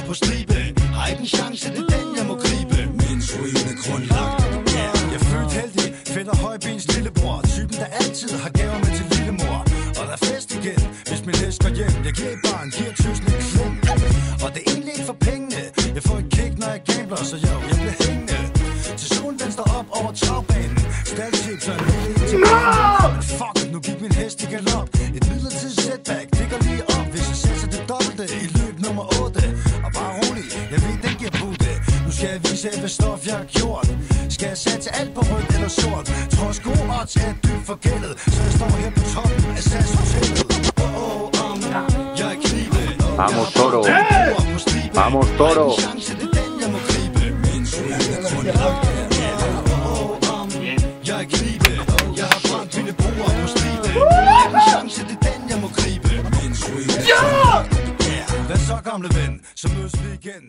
på stribe. Har ikke en chance, det er den, jeg må gribe. Mens ruinen er grundlagt. Jeg er født heldig, fedt og højbens lillebror. Typen, der altid har gaver med til lillemor. Og der er fest igen, hvis min hest går hjem. Jeg giver et barn, giver 1000 et klem. Og det er egentlig ikke for pengene. Jeg får et kick, når jeg gambler, så jo, jeg bliver hængende. Til solen, den står op over travbanen. Stærkchips og en lille ind til banen. Fuck, nu gik min hest i galop. Et midlertidigt setback, det går lige op. Hvis jeg sætter det dobbelte i løb nummer 8. Og bare rolig, jeg ved, den giver putte. Nu skal jeg vise, hvad stof jeg har gjort. Skal jeg satse alt på rødt eller sort? Trods gode odds er dybt forgældet. Så jeg står her på toppen af SAS Hotellet. Jeg er knibe. Vamos Toro. Vamos Toro. Jeg er knibe. Jeg har brændt mine broer på stribe. Jeg har en chance, det er den, jeg må gribe. Ja! Hvad så, gamle ven? Så mødes vi igen.